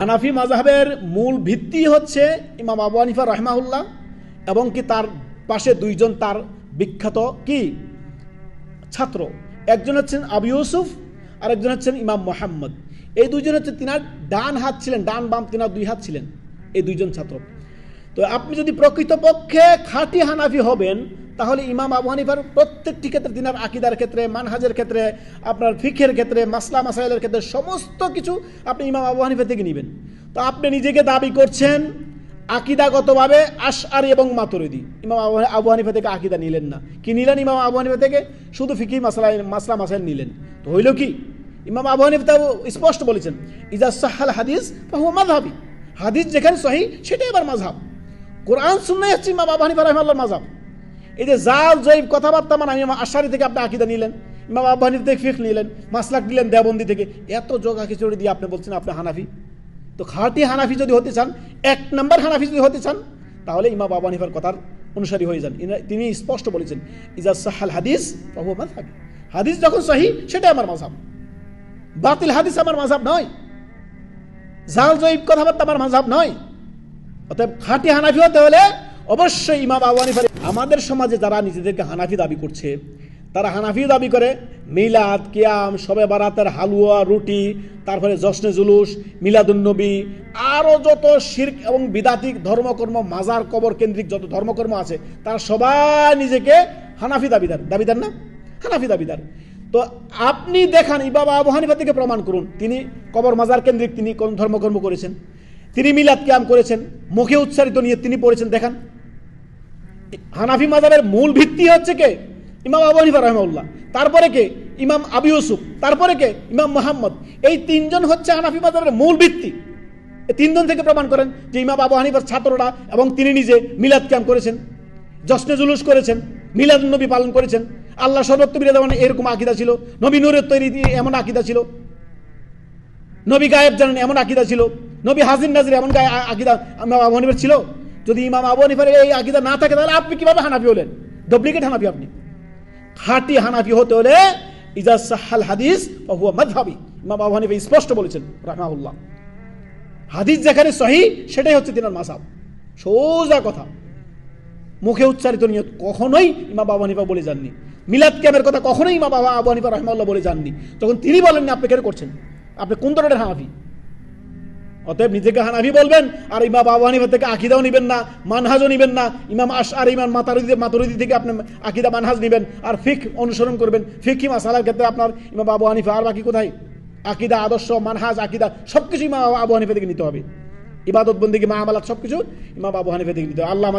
হানাফি মাযহাবের মূল ভিত্তি হচ্ছে ইমাম আবু হানিফা রাহিমাহুল্লাহ এবং কি তার পাশে দুইজন তার বিখ্যাত কি ছাত্র, একজন হচ্ছেন আবু ইউসুফ আর একজন হচ্ছেন ইমাম মুহাম্মদ। এই দুইজন হচ্ছে তিনার ডান হাত ছিলেন, ডান বাম তিনার দুই হাত ছিলেন এই দুইজন ছাত্র। তো আপনি যদি প্রকৃতপক্ষে খাঁটি হানাফি হবেন তাহলে ইমাম আবু হানিফার প্রত্যেকটি ক্ষেত্রে, তিনার আকীদার ক্ষেত্রে, মানহাজের ক্ষেত্রে, আপনার ফিকহের ক্ষেত্রে, মাসলা মাসাইলের ক্ষেত্রে সমস্ত কিছু আপনি ইমাম আবু হানিফা থেকে নেবেন। তো আপনি নিজেকে দাবি করছেন আকীদাগতভাবে আশআরী এবং মাতুরিদি, ইমাম আবু হানিফা থেকে আকীদা নিলেন না। কি নিলেন ইমাম আবু হানিফা থেকে? শুধু ফিকহি মাসলা মাসাইল নিলেন। তো হইল কি, ইমাম আবু হানিফা তো স্পষ্ট বলেছেন ইজা সাহাল হাদিস ফাহুয়া মাযহাবি, হাদিস যেখানে সহিহ সেটাই আবার মাযহাব। কোরআন সুন্নাহ হচ্ছে ইমাম আবু হানিফা রাহিমাহুল্লাহর মাযহাব। এই যে জাল জয়ীব কথাবার্তা মানে ইমাম আশআরী থেকে আপনি আকীদা নিলেন, ইমাম আবু হানিফা থেকে ফিকহ নিলেন, মাসলাক দিলেন দেওবন্দি থেকে, এত যোগা খিচুড়ি দিয়ে আপনি বলছেন আপনি হানাফি। তো খাঁটি হানাফি যদি হতে চান, এক নম্বর হানাফি যদি হতে চান, তাহলে ইমাম আবু হানিফার কথার অনুসারী হয়ে যান। তিনি স্পষ্ট বলেছেন ইজা সাহাল হাদিস ফাহুয়া মাযহাবি, হাদিস যখন সহিহ সেটাই আমার মাযহাব, বাতিল হাদিস আমার মাযহাব নয়, জাল জয়ীব কথাবার্তা আমার মাযহাব নয়। অতএব খাঁটি হানাফি হতে হলে অবশ্যই ইমাম আবু হানিফা। আমাদের সমাজে যারা নিজেদেরকে হানাফি দাবি করছে, তারা হানাফি দাবি করে মিলাদ, কিয়াম, শবে বারাতের হালুয়া, রুটি, তারপরে জশ্নে জুলুস, মিলাদুন্নবী, আরও যত শিরক এবং বিদাতিক ধর্মকর্ম, মাজার কবর কেন্দ্রিক যত ধর্মকর্ম আছে, তারা সবাই নিজেকে হানাফি দাবিদার না, হানাফি দাবিদার। তো আপনি দেখান ইমাম আবু হানিফা থেকে প্রমাণ করুন তিনি কবর মাজার কেন্দ্রিক তিনি কোন ধর্মকর্ম করেছেন, তিনি মিলাদ কিয়াম করেছেন, মুখে উচ্চারিত নিয়ে তিনি পড়েছেন, দেখান। হানাফি মাযহাবের মূল ভিত্তি হচ্ছে কে? ইমাম আবু হানিফা রাহিমাহুল্লাহ, তারপরে কে? ইমাম আবু ইউসুফ, তারপরে কে? ইমাম মুহাম্মদ। এই তিনজন হচ্ছে হানাফি মাযহাবের মূল ভিত্তি। এই তিনজন থেকে প্রমাণ করেন যে ইমাম আবু হানিফার ছাত্ররা এবং তিনি নিজে মিলাদ কিয়াম করেছেন, জশ্নে জুলুস করেছেন, মিলাদ নবী পালন করেছেন, আল্লাহ সর্বত্র বিরাজমান এরকম আকীদা ছিল, নবী নূরের তৈরি এমন আকীদা ছিল, নবী গায়েব জানেন এমন আকীদা ছিল, নবী হাজির নাজির এমন আকীদা ইমাম আবু হানিফার ছিল। যদি ইমাম আবু হানিফার এই আকীদা না থাকে তাহলে আপনি কিভাবে হানাফি হলেন? ডুপ্লিকেট হানাফি আপনি। খাঁটি হানাফি হতে হলে ইজা সাহাল হাদিস ফাহুয়া মাযহাবি, ইমাম আবু হানিফা স্পষ্ট বলেছেন রাহিমাহুল্লাহ। হাদিস যেখানে সহিহ সেটাই হচ্ছে তিনার মাযহাব, সোজা কথা। মুখে উচ্চারিত নিয়ত কখনোই ইমাম আবু হানিফা বলে যাননি, মিলাদ কিয়ামের কথা কখনোই ইমাম আবু হানিফা রাহিমাহুল্লাহ বলে যাননি। তখন তিনি বলেননি, আপনি কেন করছেন? আপনি কোন ধরনের হানাফি? অতএব নিজেকে হানাফি বলবেন আর ইমাম আবু হানিফা থেকে আকীদাও নেবেন না, মানহাজও নেবেন না। ইমাম আশআরী, ইমাম মাতুরিদি থেকে আপনি আকীদা মানহাজ নেবেন আর ফিকহ অনুসরণ করবেন। ফিকহি মাসালার ক্ষেত্রে আপনার ইমাম আবু হানিফা, আর বাকি কোথায়? আকীদা, আদর্শ, মানহাজ, আকীদা সবকিছু ইমাম আবু হানিফা থেকে নিতে হবে। ইবাদত বন্দেগী, মাআমালাত সবকিছু ইমাম আবু হানিফা থেকে নিতে হবে। আল্লাহ